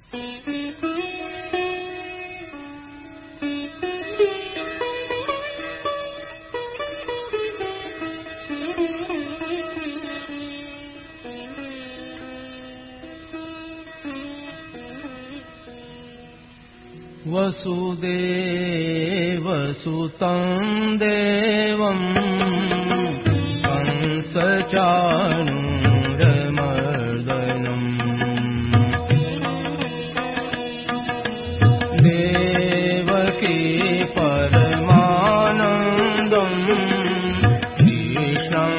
वसुदेवसुतं देवं कंसचाणूरमर्दनम् देवकी परमानन्दं कृष्णं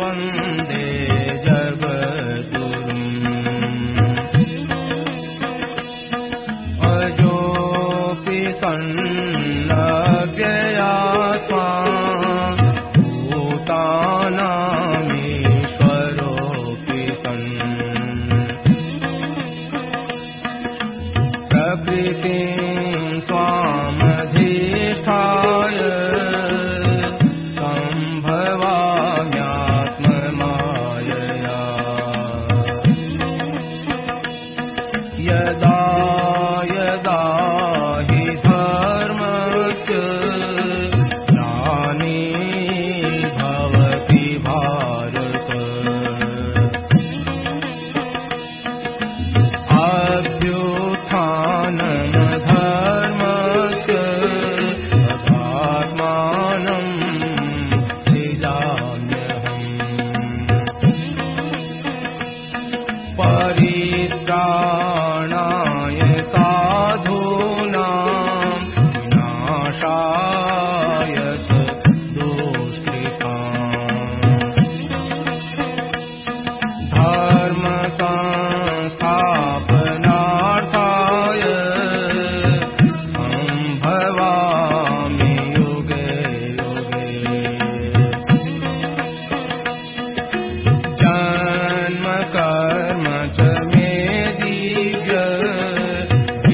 वन्दे जगद्गुरुम् सन्नव्ययात्मा भूतानामीश्वरोऽपि सन् प्रकृतिं स्वामधिष्ठाय सम्भवाम्यात्ममायया यदा यदा परित्राणाय साधूनां विनाशाय दुष्कृताम् धर्म संस्थापनार्थाय सम्भवामि युगे युगे जन्म कर्म च मे दिव्य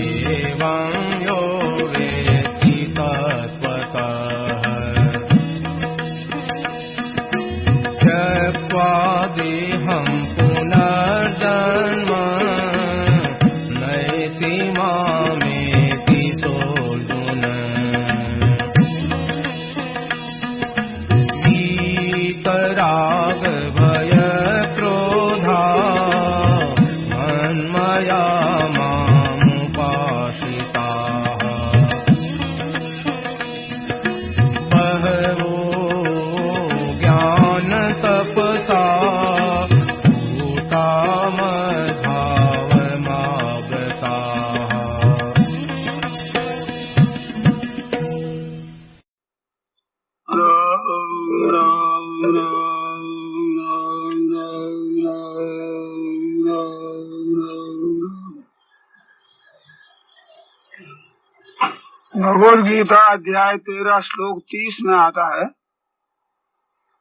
एवं यो वेत्ति तत्त्वतः त्यक्त्वा देहं पुनर्जन्म नयति मामेति सोऽर्जुन वीतराग भय क्रोधा मन्मया मामुपाश्रिताः बहवो ज्ञानतपसा भूता मद्भावमागताः भगवद गीता अध्याय 13 श्लोक 30 में आता है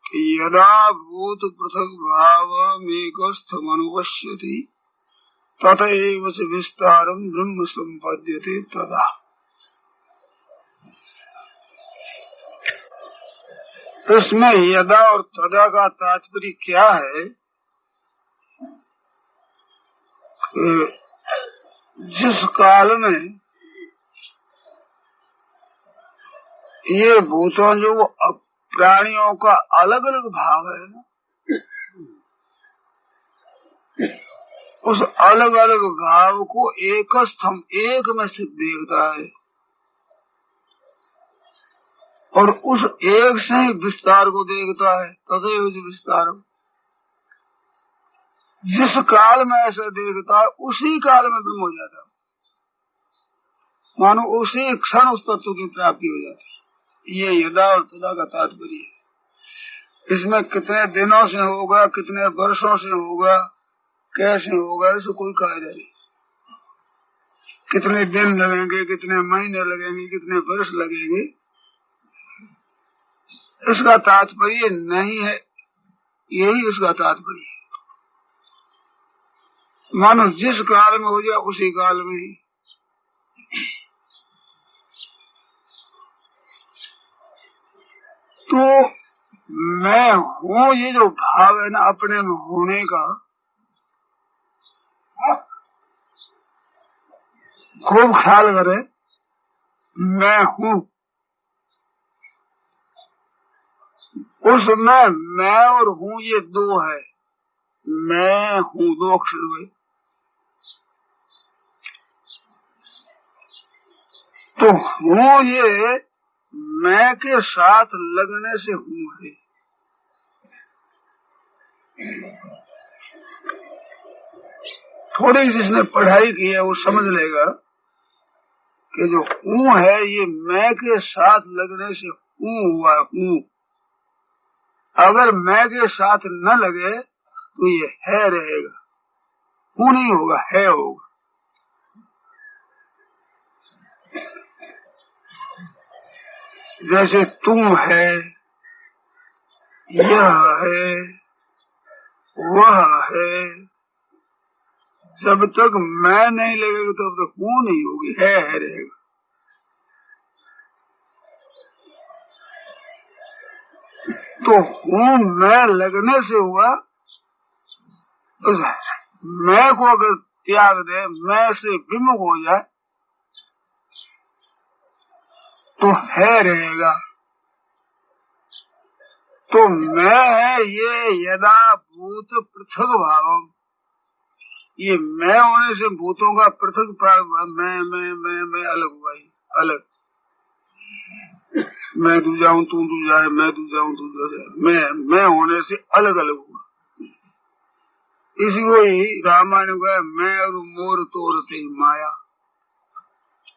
कि यदा भूत पृथक भावमेकस्थमनुपश्यति ततएव च विस्तारं ब्रह्म संपद्यते तदा। इसमें यदा और तदा का तात्पर्य क्या है कि जिस काल में ये भूतों जो प्राणियों का अलग अलग भाव है ना, उस अलग अलग भाव को एकस्थम एक में स्थित देखता है और उस एक से ही विस्तार को देखता है। तथैव विस्तार जिस काल में ऐसा देखता है उसी काल में ब्रह्म हो जाता है, मानो उसी क्षण उस तत्व की प्राप्ति हो जाती है। ये यदा और तदा का तात्पर्य है। इसमें कितने दिनों से होगा, कितने वर्षों से होगा, कैसे होगा, इसको कोई कायदा नहीं। कितने दिन लगेंगे, कितने महीने लगेंगे, कितने वर्ष लगेंगे, इसका तात्पर्य नहीं है। यही इसका तात्पर्य है। मानो जिस काल में हो जाए उसी काल में ही। तो मैं हूँ, ये जो भाव है ना अपने में होने का, खूब ख्याल करे, मैं हूँ। उसमें मैं और हूँ ये दो है। मैं हूँ दो अक्षर हुए। तो हूँ ये मैं के साथ लगने से हूँ है। थोड़ी जिसने पढ़ाई की है वो समझ लेगा कि जो हूँ है ये मैं के साथ लगने से हूँ हुआ हूँ। अगर मैं के साथ न लगे तो ये है रहेगा, हूँ नहीं होगा, है होगा। जैसे तू है, यह है, वह है, जब तक मैं नहीं लगेगा तब तक हूँ नहीं होगी, है रहेगा। तो हूँ मैं लगने से हुआ। तो मैं को अगर त्याग दे, मैं से विमुख हो जाए तो है रहेगा। तो मैं है ये यदा भूत पृथक भावम, ये मैं होने से भूतों का पृथक प्राग हुआ। मैं अलग हुआ, अलग। मैं तू जाऊं तू जाए, मैं तू जाऊं तू जाए, मैं होने से अलग अलग हुआ। इसी को ही रामायण का मैं और मोर तोर ते माया,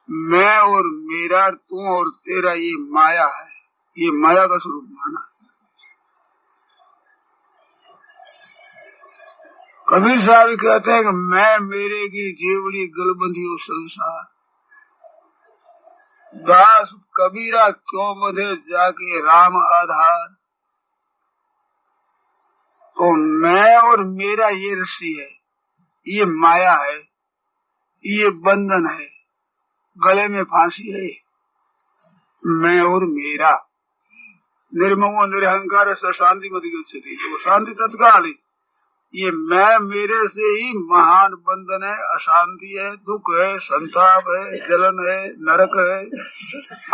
मैं और मेरा, तू और तेरा ये माया है, ये माया का स्वरूप माना। कबीर साहब कहते हैं कि मैं मेरे की जेवड़ी गलबंधी हो संसार, दास कबीरा क्यों बधे जाके राम आधार। तो मैं और मेरा ये रस्सी है, ये माया है, ये बंधन है, गले में फांसी है। मैं और मेरा निर्ममो निरहंकार से शांति मत गच्छति, वो शांति तत्काल ही। ये मैं मेरे से ही महान बंधन है, अशांति है, दुख है, संताप है, जलन है, नरक है,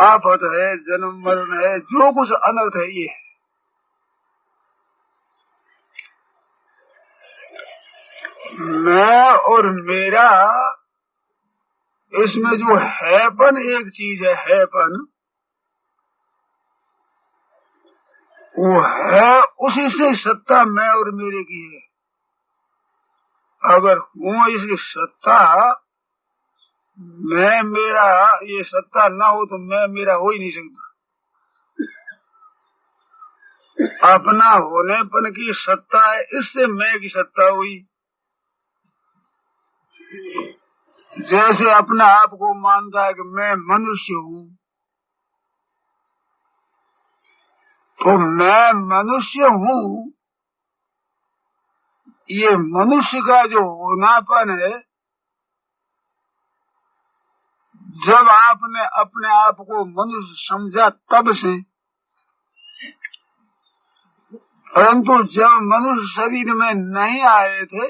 आफत है, जन्म मरण है, जो कुछ अनर्थ है ये है। मैं और मेरा, इसमें जो हैपन एक चीज है, हैपन वो है, उसी से सत्ता मैं और मेरे की है। अगर हूँ इसकी सत्ता, मैं मेरा ये सत्ता ना हो तो मैं मेरा हो ही नहीं सकता। अपना होनेपन की सत्ता है, इससे मैं की सत्ता हुई। जैसे अपना आप को मानता है कि मैं मनुष्य हूँ, तो मैं मनुष्य हूँ, ये मनुष्य का जो होनापन है, जब आपने अपने आप को मनुष्य समझा तब से, परंतु जब मनुष्य शरीर में नहीं आए थे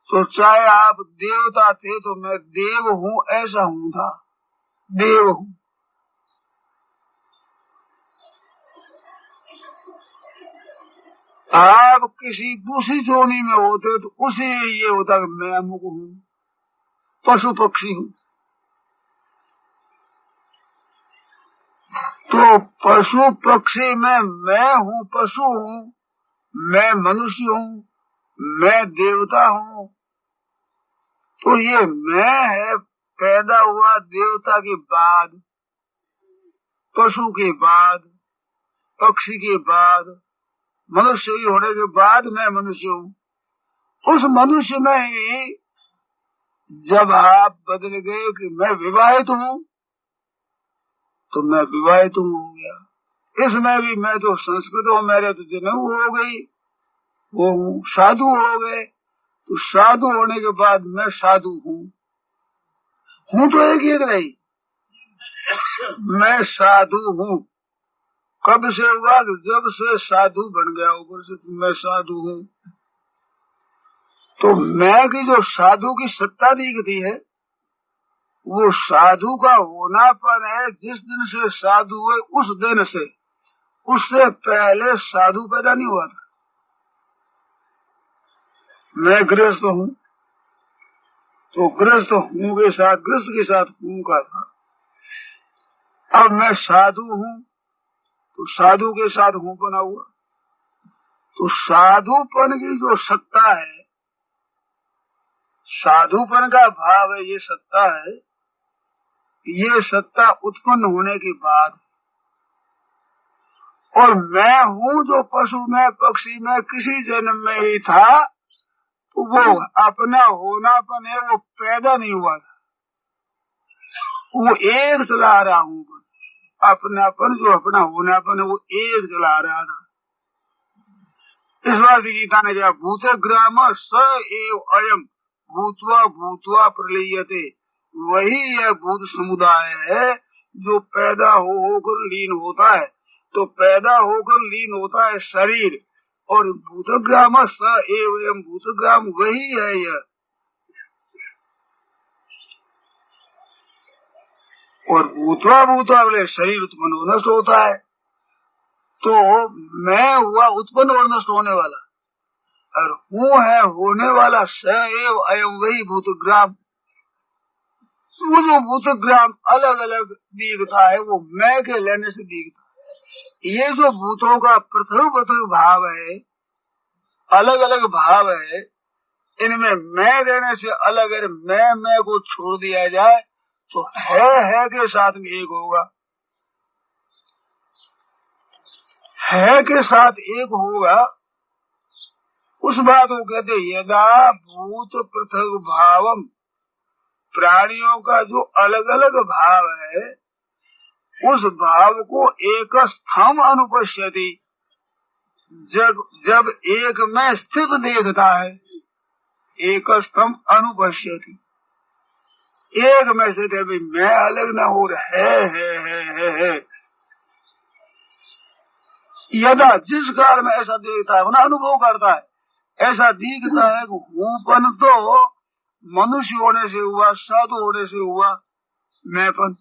तो चाहे आप देवता थे तो मैं देव हूँ ऐसा हूँ था, देव हूँ। आप किसी दूसरी जोनी में होते तो उसे ये होता कि मैं अमुक हूँ, पशु पक्षी हूँ। तो पशु पक्षी में मैं हूँ, पशु हूँ, मैं मनुष्य हूँ, मैं देवता हूँ। तो ये मैं है पैदा हुआ देवता के बाद, पशु के बाद, पक्षी के बाद, मनुष्य ही होने के बाद मैं मनुष्य हूँ। उस मनुष्य में ही जब आप बदल गए कि मैं विवाहित हूँ तो मैं विवाहित हूँ हो गया। इसमें भी मैं तो संस्कृत हूँ, मेरे तो जन्म हो गई, वो हूँ। साधु हो गए तो साधु होने के बाद मैं साधु हूँ, हूँ तो एक ही रही, मैं साधु हूँ। कब से हुआ? जब से साधु बन गया ऊपर से तो मैं साधु हूँ। तो मैं की जो साधु की सत्ता दिखती है वो साधु का होनापन है। जिस दिन से साधु हुए उस दिन से, उससे पहले साधु पैदा नहीं हुआ था। मैं गृहस्थ हूँ तो गृहस्थ हूँ के साथ, गृहस्थ के साथ हूँ का था। अब मैं साधु हूँ तो साधु के साथ हूँ बना हुआ। तो साधुपन की जो सत्ता है, साधुपन का भाव है, ये सत्ता है, ये सत्ता उत्पन्न होने के बाद। और मैं हूँ जो पशु में, पक्षी में, किसी जन्म में ही था, तो वो अपना होनापन है, वो पैदा नहीं हुआ था। वो एक चला रहा हूँ, अपनापन जो अपना होनापन है वो एक चला रहा था। इस बात गीता ने कहा, भूतग्राम स एव अयम भूत्वा भूत्वा प्रलीयते। वही यह भूत समुदाय है जो पैदा होकर लीन होता है। तो पैदा होकर लीन होता है शरीर, और भूतग्राम स एव अयम, भूतग्राम वही है यह। और भूतवा भूतवा बोले शरीर उत्पन्न और नष्ट होता है। तो मैं हुआ उत्पन्न और नष्ट होने वाला, और हूँ है होने वाला। स एव अयम, वही भूतग्राम। वो जो भूतग्राम अलग अलग दिखता है, वो मैं के लेने से दिखता है। ये जो भूतों का पृथक पृथक भाव है, अलग अलग भाव है, इनमें मैं देने से अलग है। मैं को छोड़ दिया जाए तो है के साथ में एक होगा, है के साथ एक होगा। उस बात को कहते यदा भूत पृथक भावम। प्राणियों का जो अलग अलग भाव है, उस भाव को एक स्थम अनुपश्यति, जब एक में स्थित देखता है, एक स्तंभ अनुपश्यति, एक में स्थित है। मैं अलग न हो रहा है। यदा, जिस काल में ऐसा देखता है, ना अनुभव करता है, ऐसा दिखता है कि हूँपन तो मनुष्य होने से हुआ, साधु होने से हुआ मैंपन,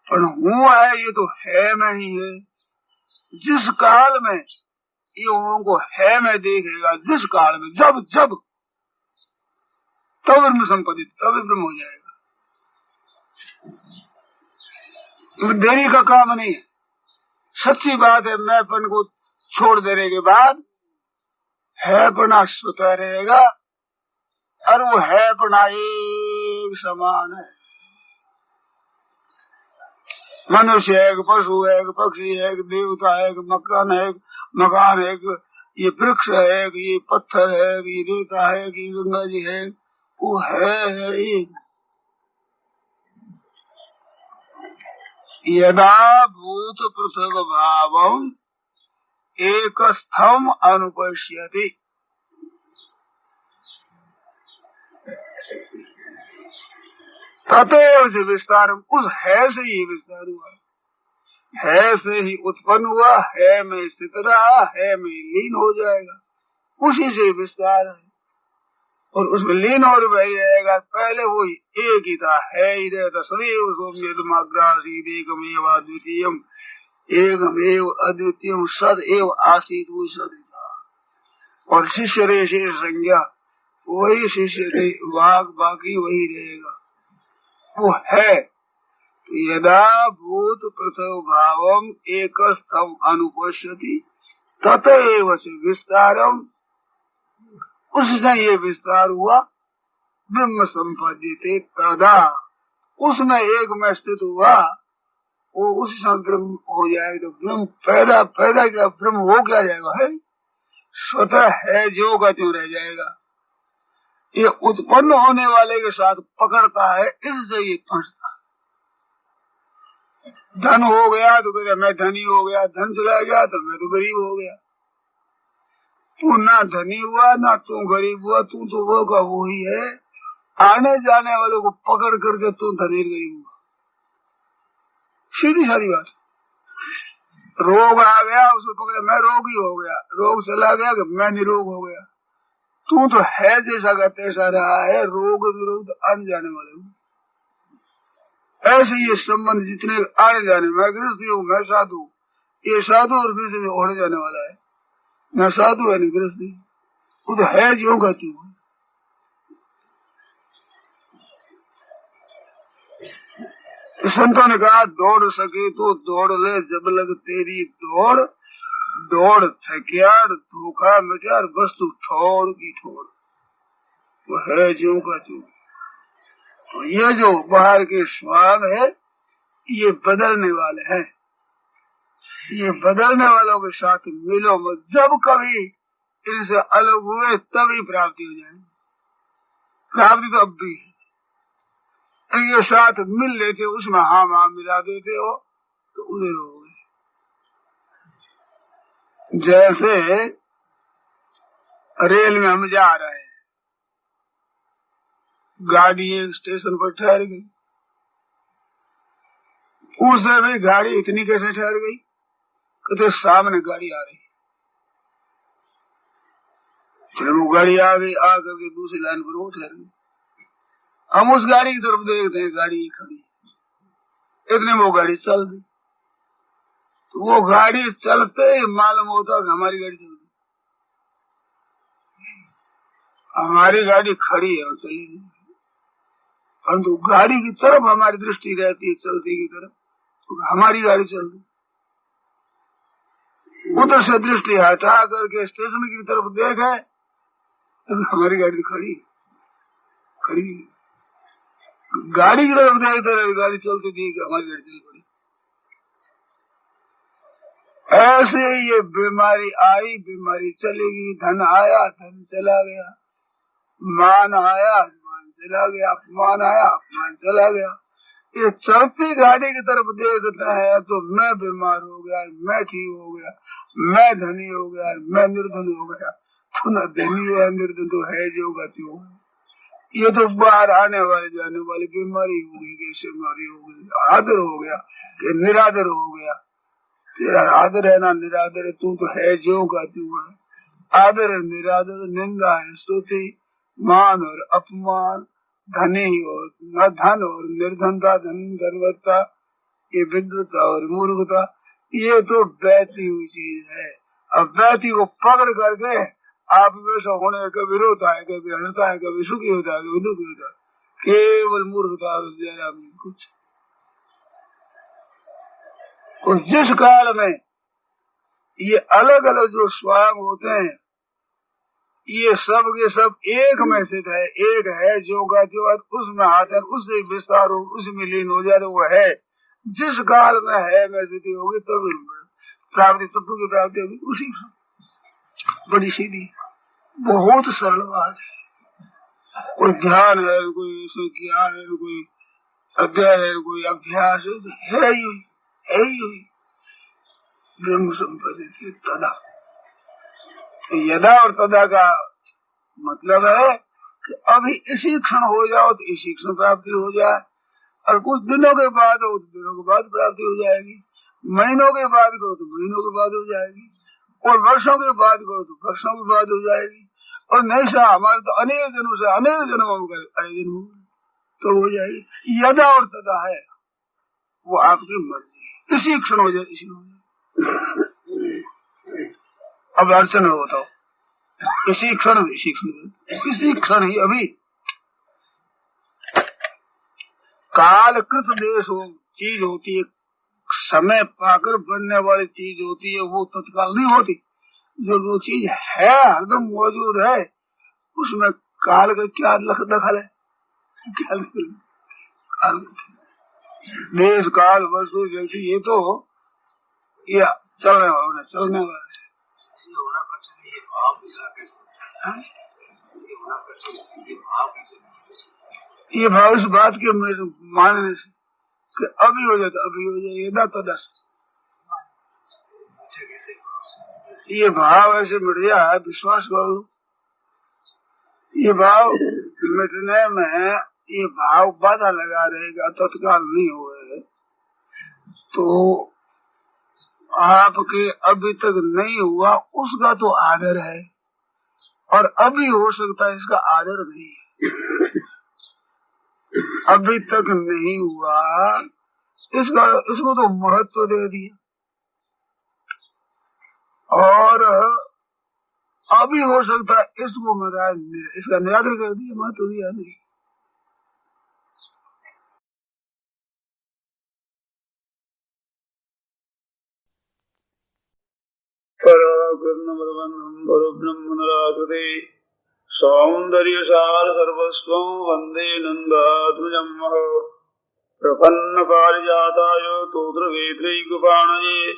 पर हूँ है ये तो है में ही है। जिस काल में ये हूँ को है में देखेगा, जिस काल में, जब जब, तब ब्रह्म संपदित, तब ब्रह्म हो जाएगा। देरी का काम नहीं है। सच्ची बात है, मैंपन को छोड़ देने के बाद है पना स्वतः रहेगा, और वो है पना एक समान है। मनुष्य है, पशु है, पक्षी है, देवता है, मकान है, मकान है, ये वृक्ष है, ये पत्थर है, ये रेता है, ये गंगा जी है, वो है एक। यदा भूत पृथक भावम एक स्थम अनुपश्यति। ततएव से विस्तार, उस है से ही विस्तार हुआ, है से ही उत्पन्न हुआ, है में स्थित रहा, है में लीन हो जाएगा, उसी से विस्तार है। और उसमें लीन और वही रहेगा। पहले वो एक ही था, है ही रहता। सदैव सौम्यग्रासीद एकमेव अद्वितीयम, एकमेव अद्वितीयम सदैव आसीत, वो सद था। और शिष्य रे शेष संज्ञा, वही शिष्य रे, वाक बाकी वही रहेगा, वो है। यदा भूत पृथक भावम एक स्थम अनुपश्यति ततएव से विस्तारम, उससे ये विस्तार हुआ। ब्रह्म संपद्यते तदा, उसमें एक में स्थित हुआ, वो उसी समय ब्रह्म हो जाएगा। तो ब्रह्म पैदा क्या, ब्रह्म हो क्या जाएगा, है स्वतः है जो का त्यों रह जाएगा। ये उत्पन्न होने वाले के साथ पकड़ता है, इससे ये फंसता। धन हो गया तो कहते मैं धनी हो गया, धन चला गया तो मैं तो गरीब हो गया। तू ना धनी हुआ ना तू गरीब हुआ, तू तो वो का वो ही है। आने जाने वालों को पकड़ करके तू धनी गरीब हुआ, सीधी सारी बात। रोग आ गया, उसको पकड़े मैं रोगी हो गया, रोग चला गया कि मैं निरोग हो गया। तू तो है जैसा का तैसा रहा है, रोग विरोध आने जाने वाले। ऐसे ये संबंध जितने आने जाने, मैं गृहस्थी हूँ, मैं साधु, ये साधु और फिर से ओढ़े जाने वाला है। मैं साधु है नहीं गृहस्थी, वो तो है जो का त्यों। तो संतों ने कहा दौड़ सके तो दौड़ ले, जब लग तेरी दौड़, दौड़ थकियार धोखा मिटार, वस्तु ठोड़ की ठोड़, वो है जो का त्यों। तो ये जो बाहर के स्वाद है ये बदलने वाले हैं, ये बदलने वालों के साथ मिलो मत। जब कभी इनसे अलग हुए तभी प्राप्ति हो जाएगी। प्राप्ति तो अब भी इनके साथ मिल लेते, उसमें हाँ मिला देते हो तो उधर हो गए। जैसे रेल में हम जा रहे हैं, गाड़ी एक स्टेशन पर ठहर गई, उस समय गाड़ी इतनी कैसे ठहर गई, कहते सामने गाड़ी आ रही, चलो वो गाड़ी आ गई, आ करके दूसरी लाइन पर वो ठहर गई। हम उस गाड़ी की तरफ देखते हैं, गाड़ी खड़ी, इतने वो गाड़ी चल गई। तो वो गाड़ी चलते ही मालूम होता कि हमारी गाड़ी चल गई, हमारी गाड़ी खड़ी है और चली गई, परंतु गाड़ी की तरफ हमारी दृष्टि रहती है, चलती की तरफ, तो हमारी गाड़ी चल गई। उधर से दृष्टि हटा करके स्टेशन की तरफ देखे तो हमारी गाड़ी खड़ी खड़ी, गाड़ी की तरफ देखते रहे, गाड़ी चलती थी कि हमारी गाड़ी चल पड़ी। ऐसे ये बीमारी आई, बीमारी चलेगी, धन आया, धन चला गया, मान आया, मान चला गया, अपमान आया, अपमान चला गया। ये चलती गाड़ी की तरफ देखता है तो मैं बीमार हो गया, मैं ठीक हो गया, मैं धनी हो गया, मैं निर्धन हो गया, तो न धनी हुआ निर्धन तो है जो गति हो। ये तो बाहर आने वाले जाने वाली बीमारी हो गई, कैसे बीमारी हो गई, आदर हो गया कि निरादर हो गया। तेरा आदर है ना निरादर है, तू तो है जो गति हुआ है। आदर है निरादर, निंदा है स्तुति, मान और अपमान, धनी और न धन और निर्धनता, धन गर्वता, ये विद्वता और मूर्खता, ये तो बहती हुई चीज है। अब बहती को पकड़ करके आप वैसा होने का विरोध है, कभी हंसता है, कभी सुखी होता है, कभी दुखी होता है, केवल मूर्खता और कुछ। और जिस काल में ये अलग अलग जो स्वांग होते हैं, ये सब के सब एक में स्थित है, एक है जो का जो, उसमें आते उससे विस्तार हो, उसमें लीन हो जाए, वो है। जिस काल में है में स्थिति होगी तभी प्राप्ति, तत्व की प्राप्ति होगी। उसी बड़ी सीधी बहुत सरल बात है। कोई ध्यान है, कोई ज्ञान है, कोई अध्ययन है, कोई अभ्यास है ही ब्रह्म संपत्ति तदा। यदा और तदा का मतलब है कि अभी इसी क्षण हो जाओ तो इसी क्षण प्राप्ति हो जाए, और कुछ दिनों के बाद हो तो दिनों के बाद प्राप्ति हो जाएगी, महीनों के बाद करो तो महीनों के बाद हो जाएगी, और वर्षों के बाद करो तो वर्षों के बाद हो जाएगी, और नहीं सा हमारे तो अनेक जन्मों से अनेक जन्मों में अनेक जन्मों तो हो जाएगी। यदा और तदा है वो आपकी मर्जी, इसी क्षण हो जाए, इसी हो जाए। अब अर्चन हो बताओ, इसी क्षण इसी क्षण ही अभी कालकृत देश हो चीज होती है, समय पाकर बनने वाली चीज होती है, वो तत्काल नहीं होती। जो चीज है हरदम मौजूद है, उसमें काल का क्या दखल है, क्या काल देश काल वस्तु जैसी, ये तो ये चलने वाले ये भाव इस बात के मानने से कि अभी हो जाए तो अभी हो जाए, यदा तदा। ये भाव ऐसे मिट जाए, विश्वास करो, ये भाव मिटने में ये भाव बाधा लगा रहेगा, तत्काल नहीं हुए तो आपके अभी तक नहीं हुआ उसका तो आदर है, और अभी हो सकता है इसका आदर नहीं है। अभी तक नहीं हुआ, इसको तो महत्व दे दिया। और अभी हो सकता है इसको इसका निरादर कर दिया, महत्व दिया नहीं। पराकृष्णब्रह्मणराकृते सौन्दर्यसार सर्वस्वं वन्दे नन्दात्मजं प्रपन्न पारिजाताय तोत्रवेत्रैकपाणये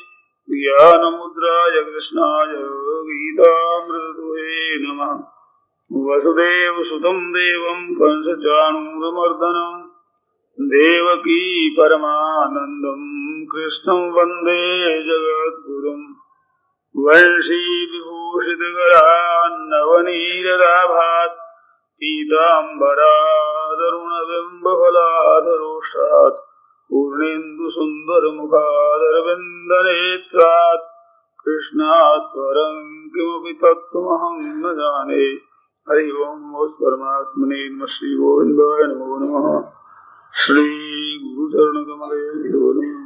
ज्ञानमुद्राय कृष्णाय गीतामृतदुहे नमः। वसुदेवसुतं देवं कंसचाणूरमर्दनं देवकी परमानन्दं कृष्णं वन्दे जगद्गुरुम्। वंशी विभूषितकरान्नवनीरदाभात् पीताम्बरादरुणबिम्बफलाधरोष्टात् पूर्णेन्दुसुन्दरमुखादरविन्दनेत्रात् कृष्णात् परं किमपि तत्त्वमहं न जाने। हरि ओम् परमात्मने नमः। श्रीगोविन्दाय नमो नमः। श्रीगुरुचरणकमलेभ्यो नमः।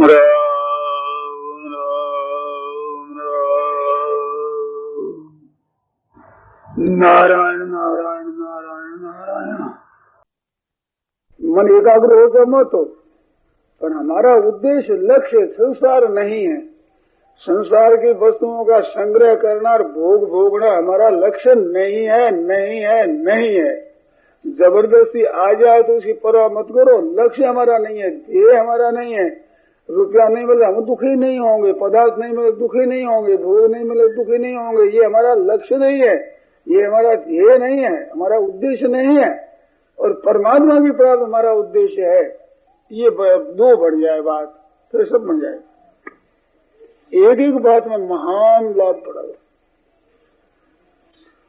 राम राम राम नारायण नारायण नारायण नारायण। मन एकाग्र होकर मत हो, पर हमारा उद्देश्य लक्ष्य संसार नहीं है। संसार की वस्तुओं का संग्रह करना और भोग भोगना हमारा लक्ष्य नहीं है, नहीं है, नहीं है। जबरदस्ती आ जाए तो उसकी परवाह मत करो। लक्ष्य हमारा नहीं है, ध्येय हमारा नहीं है। रुपया नहीं मिले हम दुखी नहीं होंगे, पदार्थ नहीं मिले दुखी नहीं होंगे, भोग नहीं मिले दुखी नहीं होंगे। ये हमारा लक्ष्य नहीं है, ये हमारा ध्येय नहीं है, हमारा उद्देश्य नहीं है। और परमात्मा की प्राप्त हमारा उद्देश्य है। ये दो बढ़ जाए बात, फिर सब बन जाए। एक एक बात में महान लाभ पड़ेगा।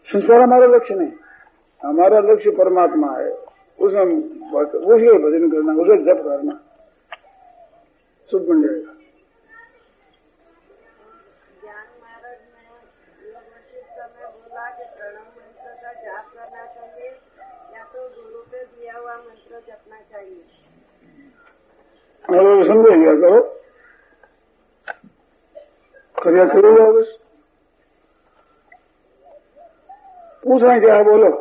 संसार हमारा लक्ष्य नहीं, हमारा लक्ष्य परमात्मा है। उसके भजन करना, उसे जप करना, सब बन जाएगा। ज्ञान महाराज ने समय बोला कि प्रणव मंत्र का जाप करना चाहिए या तो गुरु पे दिया हुआ मंत्र जपना चाहिए। समझ गया करो, करिया करोगे। बस पूछना क्या है, बोलो।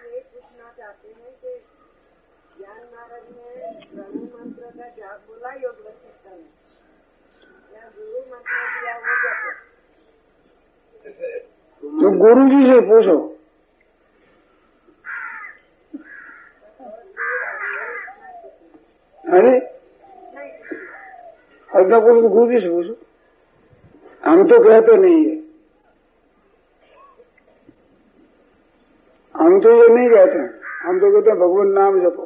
ये पूछना चाहते हैं कि ज्ञान महाराज ने प्रणव मंत्र का जाप बोला योग वशिष्ठ में, या गुरु मंत्र दिया वो जप? तो गुरु जी से पूछो। अरे अपना पूछो, गुरु जी से पूछो। हम तो कहते नहीं है, हम तो ये नहीं कहते हैं। हम तो कहते हैं भगवान नाम जपो।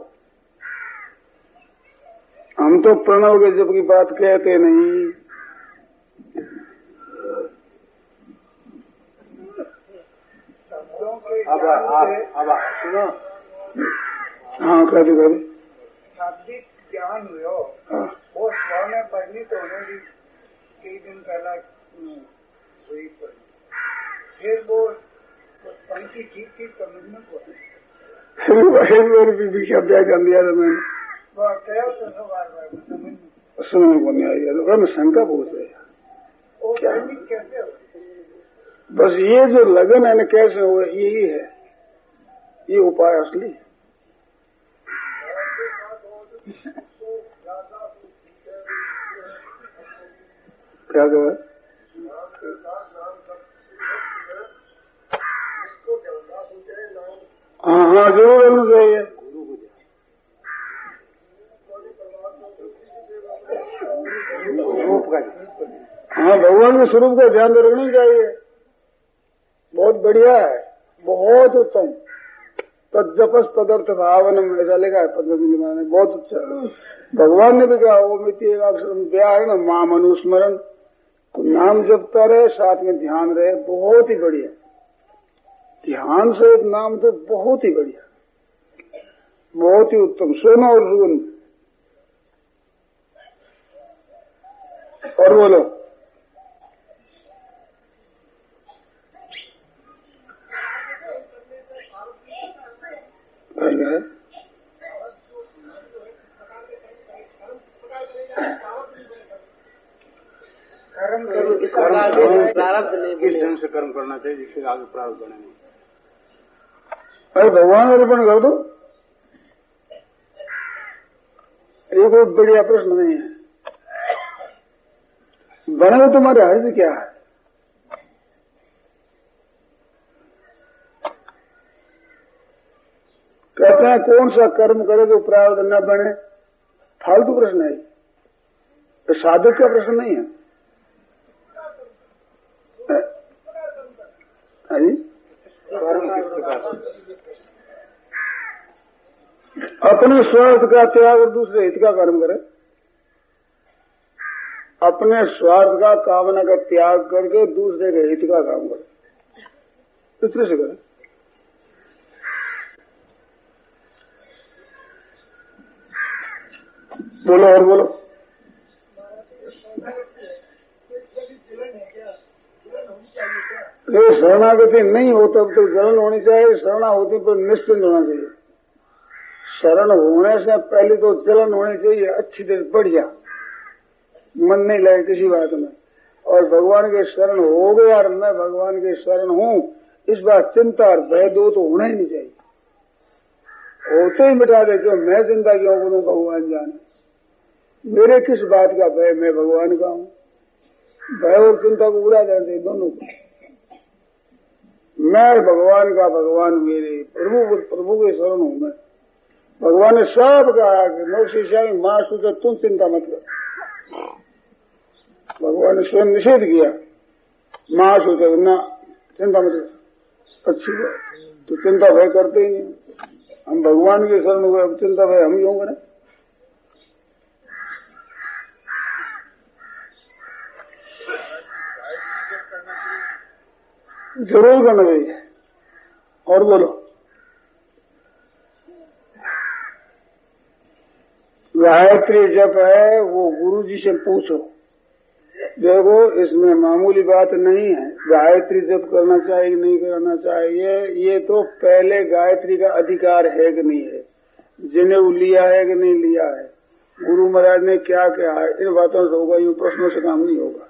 हम तो प्रणव के जप की बात कहते नहीं। अब सुनो। हाँ कहते कहते शाब्दिक ज्ञान हुए वो स्व में परिणित होने की कई दिन पहला हुई पड़ी, फिर वो पंक्ति ठीक ठीक समझ में पड़ी। क्या कर दिया था मैंने, वह क्या बार समझ को नहीं आई। मैं शंका पूछ रही, वो परिणित कैसे हो? बस ये जो लगन है ना, कैसे हुआ, यही है, ये उपाय असली। क्या कहा? हाँ हाँ जरूर होना चाहिए। हाँ भगवान के स्वरूप का ध्यान रखना चाहिए। बहुत बढ़िया है, बहुत उत्तम। तज्जपस तदर्थ भावनम ऐसा लिखा है पद्मजी ने, बहुत अच्छा। भगवान ने भी कहा वो मिट्टी ब्याह है ना, माम अनुस्मरण, नाम जपता रहे, साथ में ध्यान रहे, बहुत ही बढ़िया। ध्यान से एक नाम तो बहुत ही बढ़िया, बहुत ही उत्तम, सोना और सुगंध। और बोलो करना चाहिए जिससे आगे प्राप्त बने नहीं। अरे भगवान अर्पण कर दो, ये कोई बढ़िया प्रश्न नहीं है। बने तुम्हारे हर्ज क्या है? कहते हैं कौन सा कर्म करे तो प्रारब्ध न बने, फालतू प्रश्न है, तो साधक का प्रश्न नहीं है। अपने स्वार्थ का त्याग और दूसरे हित का कर्म करे, अपने स्वार्थ का कामना का त्याग करके दूसरे के हित का काम करे, दूसरे से करे। बोलो और बोलो। ये शरणागति नहीं हो तब तो जलन होनी चाहिए, शरणा होती पर निश्चिंत होना चाहिए। शरण होने से पहले तो जलन होनी चाहिए, अच्छी तरह बढ़िया, मन नहीं लगे किसी बात में। और भगवान के शरण हो गए और मैं भगवान के शरण हूँ, इस बात चिंता और भय दो तो होना ही नहीं चाहिए। होते ही मिटा दे, क्यों मैं चिंता क्यों करूँ, भगवान जाने मेरे किस बात का भय, मैं भगवान का हूँ। भय और चिंता को उड़ा जाते दोनों को। मैं भगवान का, भगवान मेरे, प्रभु के शरण हूँ मैं। भगवान ने सब कहा कि नो शिष्या मां सोचा तुम चिंता मत कर। भगवान ने स्वयं निषेध किया, मां सोचा ना चिंता मत कर। अच्छी बात, तो चिंता भय करते ही नहीं। हम भगवान के शरण हुए, अब चिंता भय हम ही होंगे ना। जरूर करना चाहिए। और बोलो। गायत्री जप है वो गुरु जी से पूछो। देखो इसमें मामूली बात नहीं है, गायत्री जप करना चाहिए कि नहीं करना चाहिए, ये तो पहले गायत्री का अधिकार है कि नहीं है, जिन्हें लिया है कि नहीं लिया है, गुरु महाराज ने क्या कहा है, इन बातों से होगा, यूं प्रश्नों से काम नहीं होगा।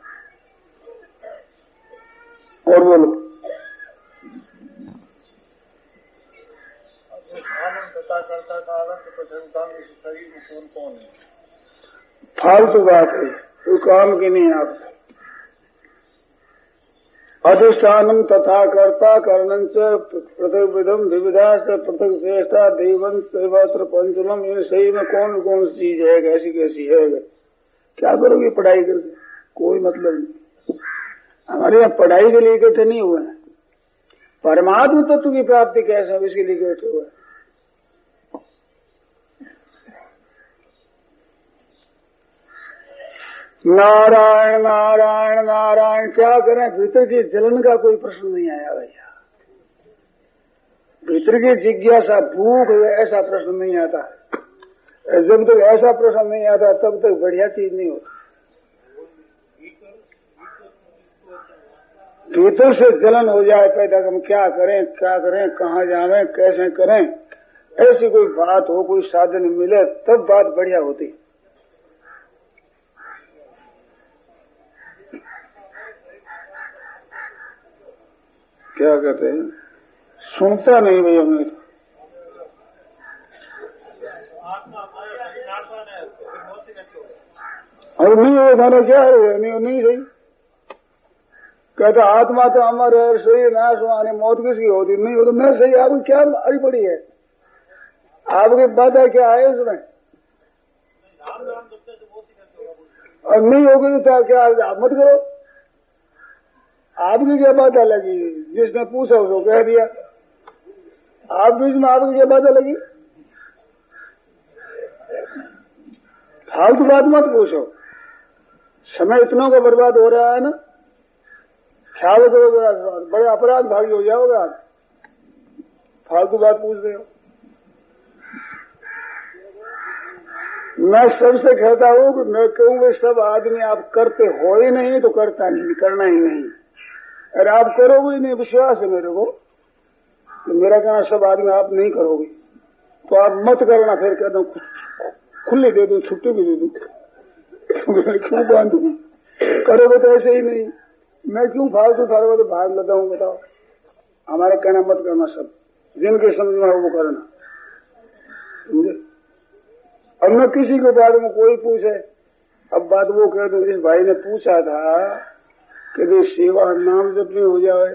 और बोलो। फालतू बात है, कोई काम की नहीं। आप अधिष्ठानम तथा कर्ता करणं च पृथक विधम विविधा से पृथक श्रेष्ठा देवन सर्वत्र पंचमम, इन सही में कौन कौन सी चीज है, कैसी कैसी है, क्या करोगे पढ़ाई करके, कोई मतलब नहीं। हमारे यहाँ पढ़ाई के लिए इकट्ठे नहीं हुए हैं, परमात्मा तत्व की प्राप्ति कैसे है इसके लिए इकट्ठे हुए। नारायण नारायण नारायण, क्या करें, भीतर की जलन का कोई प्रश्न नहीं आया भैया। भीतर की जिज्ञासा भूख ऐसा प्रश्न नहीं आता। जब तक ऐसा प्रश्न नहीं आता तब तक बढ़िया चीज नहीं होती। भीतर से जलन हो जाए पैदा, हम क्या करें कहाँ जावें कैसे करें, ऐसी कोई बात हो, कोई साधन मिले तब बात बढ़िया होती। क्या कहते हैं, सुनता नहीं भैया मैं तो। अरे नहीं हो खाना क्या है, नहीं सही कहता, आत्मा तो अमर है, शरीर नाश हुआ, मौत किसकी होती नहीं हो, तो मैं सही। आपकी क्या अड़ी पड़ी है, आपकी बात है क्या है इसमें, और नहीं होगी तो क्या आप मत करो। आपकी क्या बात लगी, जिसने पूछा उसको कह दिया, आप बीच में आपकी क्या बात लगी, फालतू बात मत पूछो। समय इतना का बर्बाद हो रहा है ना, ख्याल करो, बड़े अपराध भागी हो जाओगे आप, फालतू बात पूछ रहे हो। मैं सबसे कहता हूँ कि मैं कहूँगा सब आदमी आप करते हो ही नहीं तो करता नहीं, करना ही नहीं। अरे आप करोगे ही नहीं, विश्वास है मेरे को, तो मेरा कहना सब आदमी आप नहीं करोगे तो आप मत करना। फिर कहता हूँ खुली दे दूं, छुट्टी भी दे दूं, क्यों बांधू, करोगे तो ऐसे ही नहीं। मैं क्यों फालतू थारे को भाग लेता हूँ? बताओ, हमारे कहना मत करना, सब जिनके समझ में हो वो करना, समझे? अब मैं किसी के बारे में कोई पूछे, अब बात वो कह दो, इस भाई ने पूछा था कि भाई सेवा नाम जब नहीं हो जाए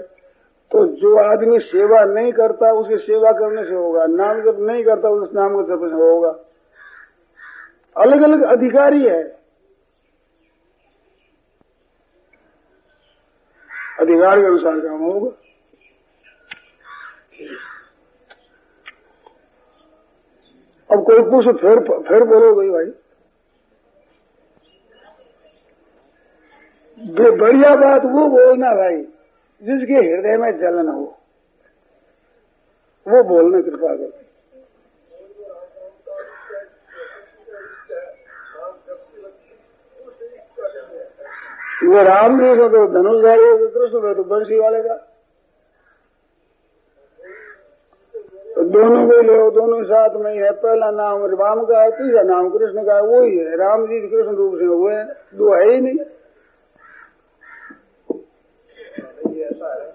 तो जो आदमी सेवा नहीं करता उसकी सेवा करने से होगा, नाम जब नहीं करता उस नाम के जप से होगा। अलग अलग अधिकारी है, अधिकार के अनुसार काम होगा। अब कोई पूछो फिर बोलो भाई बढ़िया बात वो बोलना भाई जिसके हृदय में जलन हो, वो बोलने कृपा करके। वो राम जी से तो धनुषधारी है, कृष्ण में तो बंसी वाले का, तो दोनों को लो, दोनों साथ में ही है। पहला नाम राम का है, तीसरा नाम कृष्ण का है, वो ही है। राम जी कृष्ण रूप से हुए हैं, दो है ही नहीं। ऐसा है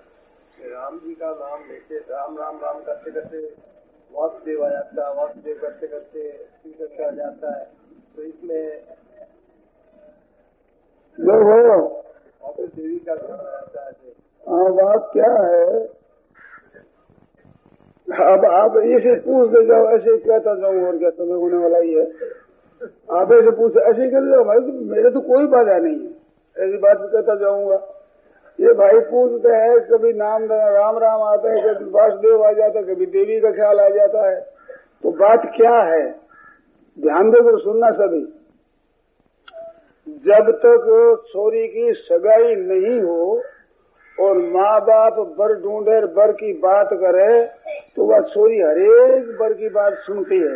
कि राम जी का नाम लेके राम राम राम करते करते वासुदेव आ जाता है, वासुदेव करते करते श्री आ जाता है, तो इसमें और देवी का नाम आ जाता है। हाँ, बात क्या है, अब आप ऐसे पूछ दे जाओ, ऐसे कहता जाऊँ और क्या समय होने वाला ही है। आप ऐसे पूछ ऐसे कर जाओ भाई, तो मेरे तो कोई बाधा नहीं है, ऐसी बात कहता जाऊंगा। ये भाई पूछते हैं, कभी नाम राम राम आता है, कभी वासुदेव आ जाता है, कभी देवी का ख्याल आ जाता है, तो बात क्या है? ध्यान देकर सुनना सभी। जब तक छोरी की सगाई नहीं हो और माँ बाप बर ढूंढे, बर की बात करे, तो वह छोरी हरेक बर की बात सुनती है,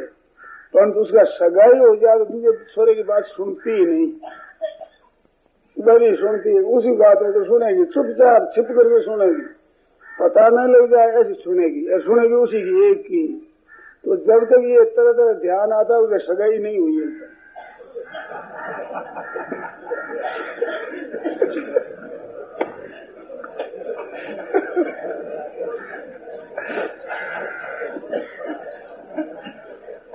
परंतु उसका सगाई हो जाए तो दूसरे छोरे की बात सुनती ही नहीं, बड़ी सुनती है। उसी बात में तो सुनेगी, चुपचाप छिप करके सुनेगी, पता नहीं लग जाए ऐसी सुनेगी, सुनेगी उसी की एक की। तो जब तक ये तरह तरह ध्यान आता है उसकी सगाई नहीं हुई है।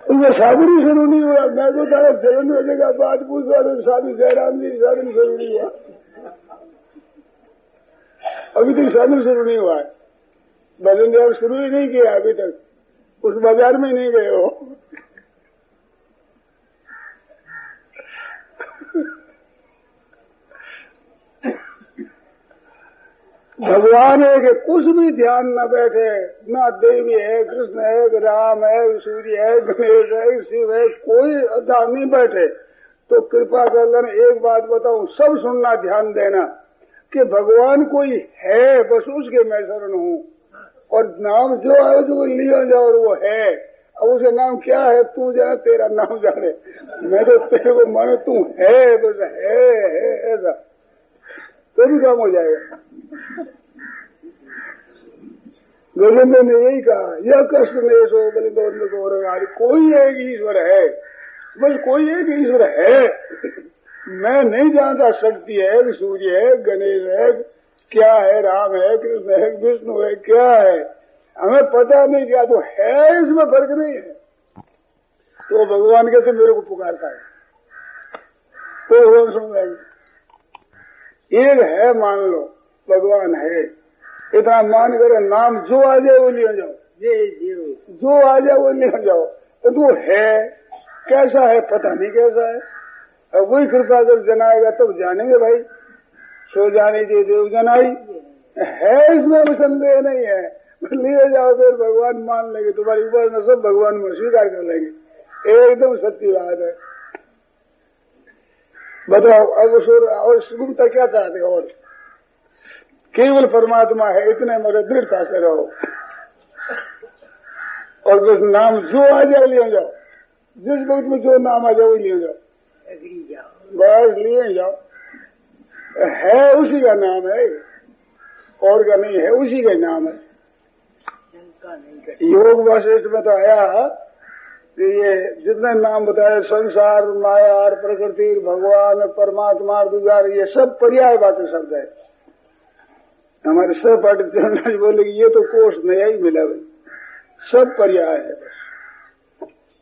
उसमें शादी भी शुरू नहीं हुआ। मैं तो था जलन हो जाएगा, बात पूछवा तो शादी जयराम जी शादी शुरू नहीं हुआ, अभी तक शादी शुरू नहीं हुआ है। भजन देव शुरू ही नहीं किया अभी तक, उस बाजार में नहीं गए हो। भगवान है कि कुछ भी ध्यान न बैठे, ना देवी है, कृष्ण है, राम है, सूर्य है, गणेश है, शिव है, कोई ध्यान नहीं बैठे, तो कृपा कर लेना एक बात बताऊं, सब सुनना, ध्यान देना कि भगवान कोई है, बस उसके मैं शरण हूँ। और नाम जो है जो लिया जाओ और वो है। अब उसका नाम क्या है तू जाने, तेरा नाम जाने, मैं तो तेरे को माने, तू है बस, है ऐसा, तो भी काम हो जाएगा। गोविंद ने यही कहा, यह कृष्ण ने सो बलिंदोर को, कोई एक ईश्वर है, बस कोई एक ईश्वर है। मैं नहीं जानता शक्ति है, सूर्य है, गणेश है, क्या है, राम है, कृष्ण है, विष्णु है, क्या है, हमें पता नहीं, क्या तो है, इसमें फर्क नहीं है। तो भगवान कहते मेरे को पुकारता है, तो भगवान सुन लेंगे। एक है मान लो, भगवान है, इतना मान कर नाम जो आ जाए वो लिया जाओ, जो आ जाए वो लिया जाओ, तो वो है, कैसा है पता नहीं कैसा है, अब वही कृपा कर जनाएगा तब जानेंगे भाई। सो जाने के देव जनाई है, इसमें भी संदेह नहीं है, लिए जाओ फिर भगवान मान लेंगे, तुम्हारी उपासना सब भगवान में स्वीकार कर लेंगे, एकदम सच्ची बात है। बताओ अब सुर और गुप्ता क्या चाहते हो? और केवल परमात्मा है, इतने मेरे दृढ़ता से रहो, और बस नाम जो आ जाए ले जाओ, जिस वक्त में जो नाम आ जाए वो ले जाओ, बस लिए जाओ, है उसी का नाम है, और का नहीं है, उसी का नाम है। योग वशिष्ठ में तो आया कि ये जितने नाम बताए, संसार, माया, प्रकृति, भगवान, परमात्मा, दुगार, ये सब पर्यायवाची शब्द है। हमारे सहपाठी चरण जी बोले कि ये तो कोष नया ही मिला भाई, सब पर्याय है बस।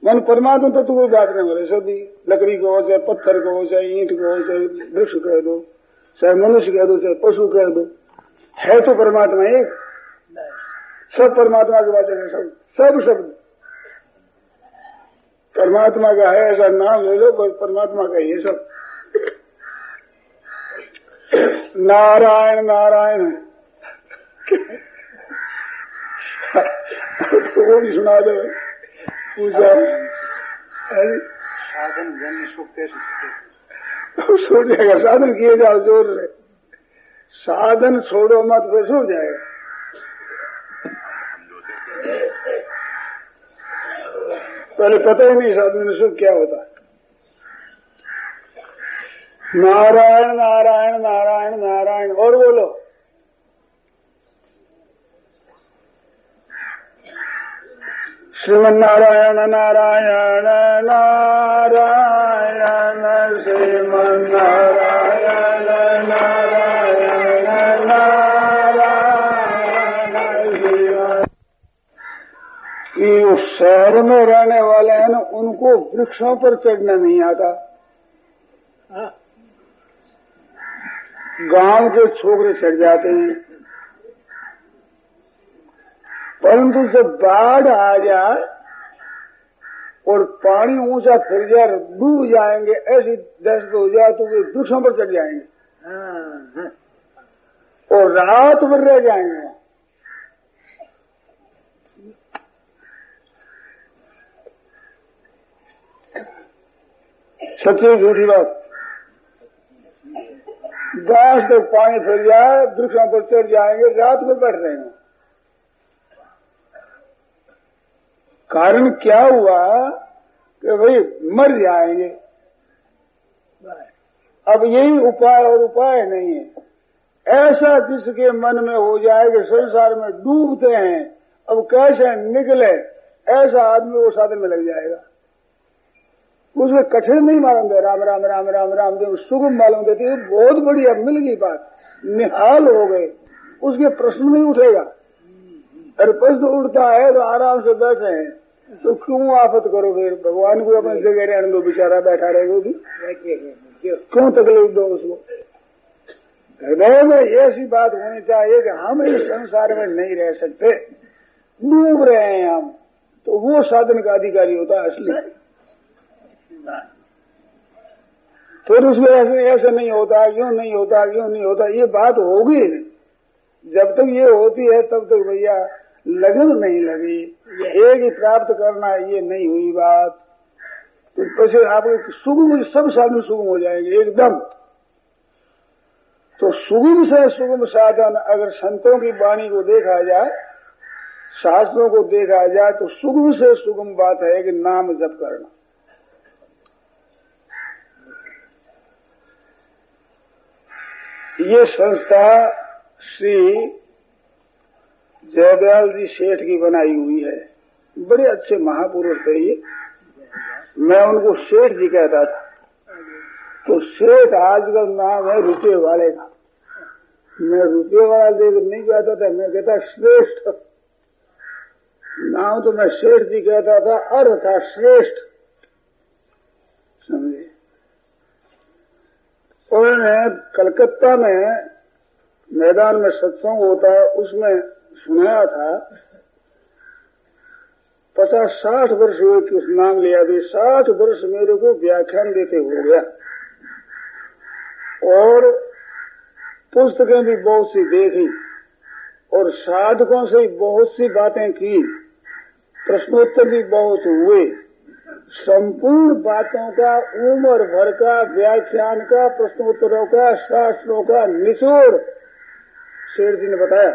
मन परमात्मा तो कोई बात नहीं बोले, सभी लकड़ी को हो, चाहे पत्थर को हो, चाहे ईंट को हो, चाहे वृक्ष कह दो, चाहे मनुष्य कह दो, चाहे पशु कह दो, है तो परमात्मा एक। सब परमात्मा के वाचक है, सब शब्द परमात्मा का है। ऐसा नाम ले लो, परमात्मा का ये सब। नारायण नारायण तो वो भी सुना दो पूजा। साधन जन सुख कैसे सो जाएगा, साधन किए जाओ जोर से, साधन छोड़ो मत तो सो जाएगा। पहले पता ही नहीं साधन में सुख क्या होता है। नारायण नारायण नारायण नारायण। और बोलो श्रीमन नारायण नारायण नारायण श्रीमन नारायण नारायण नारायण श्रीमन। ये शहर में रहने वाले हैं ना, उनको वृक्षों पर चढ़ना नहीं आता। गांव के छोकरे चढ़ जाते हैं, परंतु जब बाढ़ आ जाए और पानी ऊंचा फिर जाए, डूब जाएंगे, ऐसी दहशत हो जाए तो वे वृक्षों पर चढ़ जाएंगे और रात भर रह जाएंगे। सच्ची झूठी बात। गांव तक पानी फिर जाए, वृक्षों पर चढ़ जाएंगे, रात में बैठ रहे हैं। कारण क्या हुआ कि भाई मर जाएंगे। अब यही उपाय और उपाय नहीं है। ऐसा जिसके मन में हो जाए कि संसार में डूबते हैं, अब कैसे निकले, ऐसा आदमी वो साधन में लग जाएगा। उसमें कठिन नहीं मालूम दे, राम राम राम राम राम दे, सुगम मालूम देती है। बहुत बढ़िया मिल गई बात, निहाल हो गए, उसके प्रश्न नहीं उठेगा। अरे प्रश्न उठता है तो आराम से बैठे हैं, तो क्यों आफत करो फिर। भगवान को अपनी जगह रहने दो, बेचारा बैठा रहेगा भी, क्यों तकलीफ दो उसको। हृदय में ऐसी बात होनी चाहिए कि हम इस संसार में नहीं रह सकते, डूब रहे हैं हम, तो वो साधन का अधिकारी होता है असली। फिर उसमें ऐसे नहीं होता, क्यों नहीं होता, क्यों नहीं होता, ये बात होगी नहीं। जब तक ये होती है तब तक भैया लगन नहीं लगी, एक ही प्राप्त करना, ये नहीं हुई बात। तो पैसे आपके सुगम, सब साधन सुगम हो जाएंगे एकदम। तो सुगम से सुगम साधन अगर संतों की वाणी को देखा जाए, शास्त्रों को देखा जाए, तो सुगम से सुगम बात है कि नाम जप करना। ये संस्था श्री जयदयाल जी सेठ की बनाई हुई है। बड़े अच्छे महापुरुष थे ये, मैं उनको सेठ जी कहता था। तो सेठ आजकल नाम है रुपये वाले का। मैं रुपये वाला देख नहीं कहता था, मैं कहता श्रेष्ठ। नाम तो मैं सेठ जी कहता था, अर्थ था श्रेष्ठ, समझे। उन्होंने कलकत्ता में मैदान में सत्संग होता है, उसमें सुनाया था। 50-60 वर्ष हुए कि उस नाम लिया थे। 60 वर्ष मेरे को व्याख्यान देते हो गया और पुस्तकें भी बहुत सी देखी और साधकों से बहुत सी बातें की, प्रश्नोत्तर भी बहुत हुए। संपूर्ण बातों का, उम्र भर का व्याख्यान का, प्रश्नोत्तरों का, शास्त्रों का निचोड़ शेर जी ने बताया।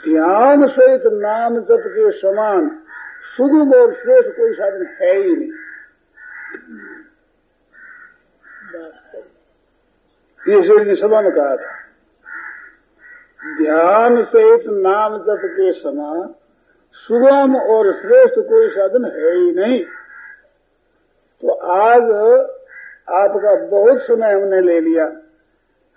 ध्यान सहित नाम जप के समान सुगम और श्रेष्ठ कोई साधन है ही नहीं। ये शेर जी सभा में कहा था, ध्यान सहित नाम जप के समान सुगम और श्रेष्ठ कोई साधन है ही नहीं। तो आज आपका बहुत समय हमने ले लिया,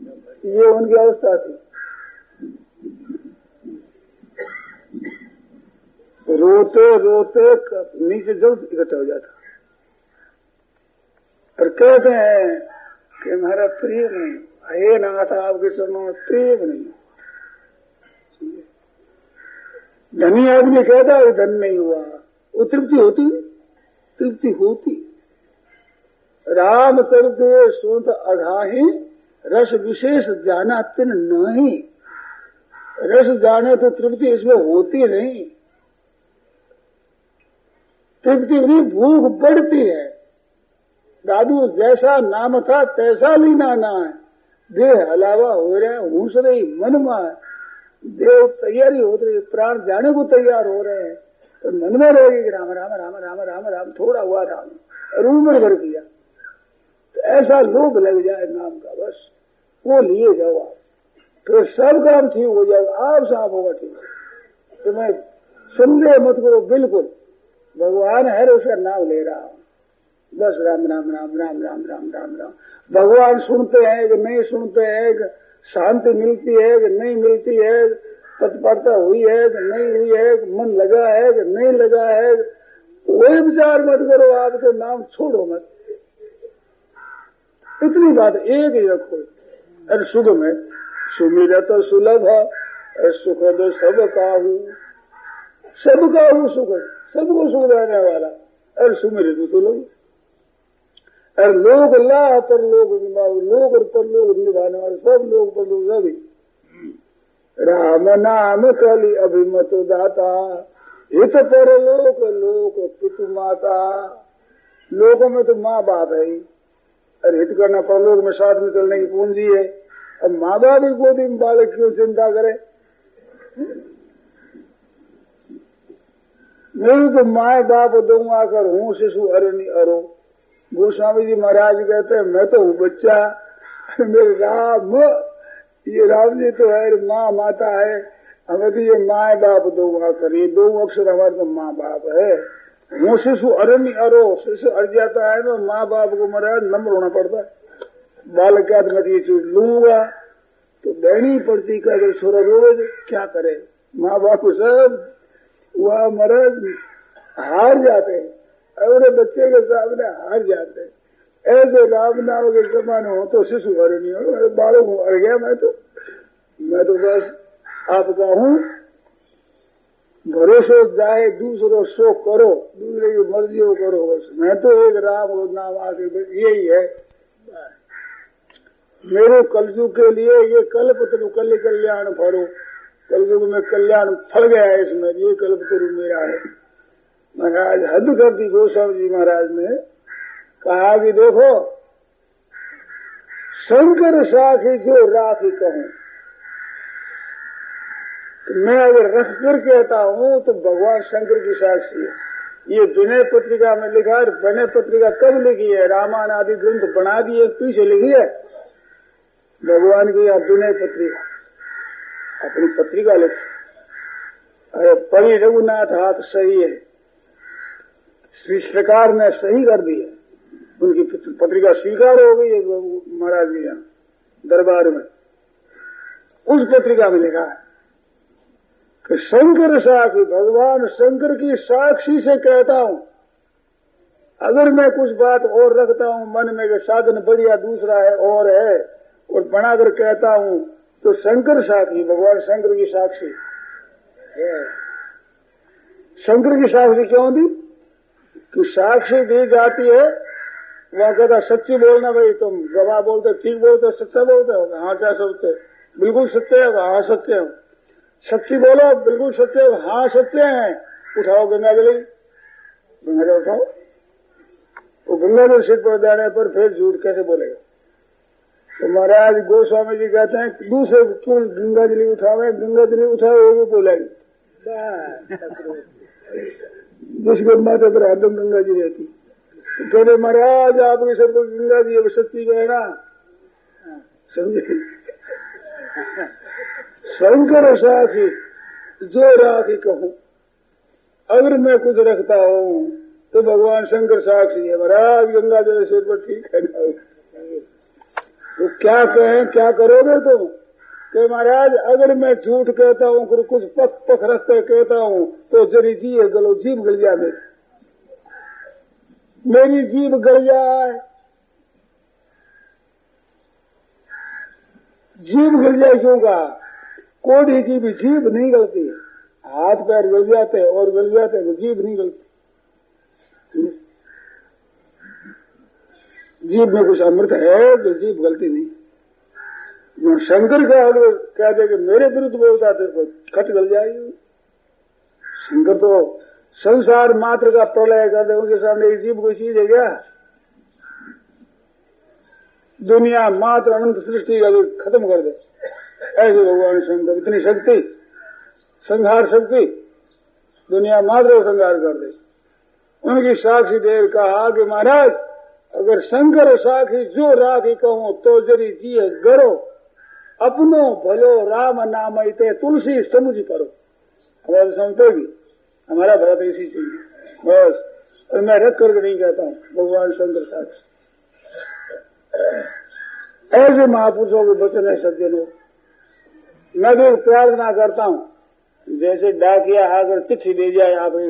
ये उनकी अवस्था थी। रोते रोते नीचे जल इकट्ठा हो जाता और कहते हैं कि हमारा प्रेम नहीं, हे नाथ आपके चरणों में प्रेम नहीं। धनी आदमी कहता है धन नहीं हुआ, वो तृप्ति होती, तृप्ति होती। राम करते सुनत अघाही रस विशेष जाना तिन नहीं। रस जाने तो तृप्ति इसमें होती नहीं, तृप्ति नहीं, भूख बढ़ती है। दादू जैसा नाम था तैसा लीना ना है, देह हलावा हो रहे हैं, हूस रही मन में, देव तैयारी हो रही, प्राण जाने को तैयार हो रहे हैं, तो मन में रहेगी कि राम राम राम राम राम राम, थोड़ा हुआ राम और उम्र भर किया, तो ऐसा लोभ लग जाए नाम का, बस वो लिए जाओ आप, फिर सब काम ठीक हो जाएगा, आप साफ होगा ठीक। तो मैं संदेह मत करो, बिल्कुल भगवान है उसका नाम ले रहा हूं, बस राम राम राम राम राम राम राम राम। भगवान सुनते हैं कि नहीं सुनते हैं, कि शांति मिलती है कि नहीं मिलती है, तत्परता हुई है कि नहीं हुई है, मन लगा है कि नहीं लगा है, कोई विचार मत करो, आपके नाम छोड़ो मत, इतनी बात एक ही रखो। अरे सुख में सुमिरत सुलभ सुखद सब काहू, सब काहू सुख, सबको सुख देने वाला, अरे सुमिरत सुलभ। और लोग ला पर लोग निभाओ, लोग और पर लोग निभाने वाले, सब लोग पर लोग सभी। राम नाम कली अभिमत दाता, हित पर लोक लोक पितु माता। लोगों में तो माँ बाप है ही, और हित करना पर लोग में साथ में चलने की पूंजी है। अब माँ बाप ही गोदी में बालक क्यों चिंता करे? मेरी तो माए बाप दूंगा कर हूँ शिशु अरणी अरो। गोस्वामी जी महाराज कहते हैं मैं तो हूँ बच्चा, मेरे राम, ये राम जी तो है, माँ माता है, हमें तो ये माए बाप दूंगा कर, ये दो अक्षर हमारे तो माँ बाप है। हूँ शिशु अरणी अरो, शिशु अड़ जाता है तो माँ बाप को महाराज नम्र होना पड़ता है। बालक क्या मैं ये चीज लूंगा तो देनी पड़ती, क्या अगर छोरा रोज क्या करे, माँ बाप को सब वह महाराज हार जाते हैं, अगले बच्चे के सामने हार जाते हैं। ऐसे राम नाम के जमाने हो तो शिशु अरणी हो, बालक अड़ गया मैं तो बस आपका हूँ, भरोसे जाए दूसरों सो करो, दूसरे की मर्जी हो करो, बस मैं तो एक राम और नाम आके यही है मेरे कलयुग के लिए। ये कल्प तरु कल कल्याण फरो, कलयुग में कल्याण फल गया है इसमें, ये कल्प तरु मेरा है। महाराज हद कर दी गोस्वामी जी महाराज ने कहा कि देखो शंकर साखी जो राखी कहूं, मैं अगर रख कर कहता हूँ तो भगवान शंकर की साक्षी है। ये विनय पत्रिका में लिखा है। विनय पत्रिका कब लिखी है? रामायण आदि ग्रंथ बना दिए पीछे लिखी है भगवान की यहाँ विनय पत्रिका, अपनी पत्रिका लिखी। अरे पढ़ी रघुनाथ हाथ सही है, श्री सरकार ने सही कर दी है, उनकी पत्रिका स्वीकार हो गई है महाराज जी यहाँ दरबार में। उस पत्रिका में लिखा है कि शंकर साक्षी, भगवान शंकर की साक्षी से कहता हूँ, अगर मैं कुछ बात और रखता हूँ मन में कि साधन बढ़िया दूसरा है और है और बनाकर कहता हूँ तो शंकर साक्षी, भगवान शंकर की साक्षी। शंकर की साक्षी क्यों दी? कि साक्षी दी जाती है, वहाँ कहता सच्ची बोलना भाई, तुम गवाह बोलते ठीक बोलते सच्चा बोलते हो, हाँ क्या सोचते बिल्कुल सत्य है, हाँ सत्य है। सच्ची बोलो बिल्कुल सत्य है, हाँ सत्य है। उठाओ गंगा जली, गंगा जल उठाओ। वो गंगा जल सिर पर जाने पर फिर झूठ कैसे बोलेगा? तो महाराज गोस्वामी जी कहते हैं दूसरे क्यों गंगा जली उठावे, गंगा जली उठाओ वो भी बोलेगी जिसके माथे पर हरदम गंगा जी रहती। तो कहते महाराज आपके सर पर गंगा जी अब सच्ची कहना, समझे? शंकर साक्षी जो राखी कहूँ, अगर मैं कुछ रखता हूँ तो भगवान शंकर साक्षी है। महाराज गंगा जल सिर पर ठीक है ना, तो क्या कहें, क्या करोगे तुम? कि महाराज अगर मैं झूठ कहता हूँ, कुछ पख रख कर कहता हूँ तो जरी जीभ गल जाए, मेरी जीभ गल जाए, जीभ गल जाए क्यों का? कोढ़ी की भी जीभ नहीं गलती, हाथ पैर गल जाते और गल जाते तो जीभ नहीं गलती। जीभ में कुछ अमृत है तो जीभ गलती नहीं। शंकर का अगर कह दे कि मेरे विरुद्ध बोलता तेरे को खट गल जाएगी। शंकर तो संसार मात्र का प्रलय कर दे, उनके सामने ये जीभ कोई चीज है क्या? दुनिया मात्र अनंत सृष्टि का भी खत्म कर दे, ऐसे भगवान शंकर। इतनी शक्ति, संहार शक्ति, दुनिया मात्र को संहार कर दे। उनकी साक्षी देर कहा कि महाराज अगर शंकर साखी जो राखी कहूं तो जरी जिये गरो, अपनो भलो राम नाम इते तुलसी समुझ करो। हमारे समझेगी, हमारा भरत इसी चाहिए बस। और मैं रख करके नहीं कहता हूँ, भगवान शंकर साक्षी। ऐसे महापुरुषों के वचन है सज्जनों। मैं भी प्रार्थना करता हूँ, जैसे डाकिया आकर चिट्ठी दे जाए आपके,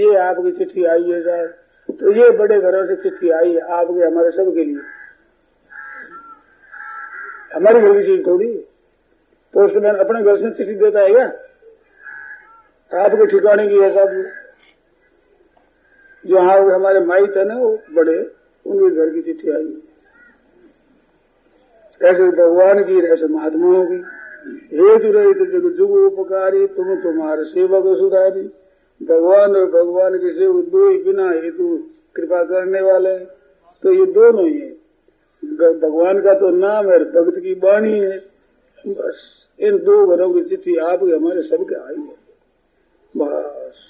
ये आपकी चिट्ठी आई है सर, तो ये बड़े घरों से चिट्ठी आई है आपके, हमारे सबके लिए। हमारी घर की चीज थोड़ी। पोस्टमैन अपने घर से चिट्ठी देता है क्या? आपके ठिकाने की है सब। जो हमारे माइट है ना वो बड़े, उनके घर की चिट्ठी आई है। ऐसे भगवान की, ऐसे महात्माओं की। हेतु रहित जग जुग उपकारी, तुम तुम्हारे सेवक सुधारी। भगवान और भगवान के सेवक दो ही बिना हेतु कृपा करने वाले, तो ये दोनों ही है। भगवान का तो नाम है, भक्त की वाणी है। बस इन दो घरों की चिट्ठी आपके हमारे सबके आई है बस।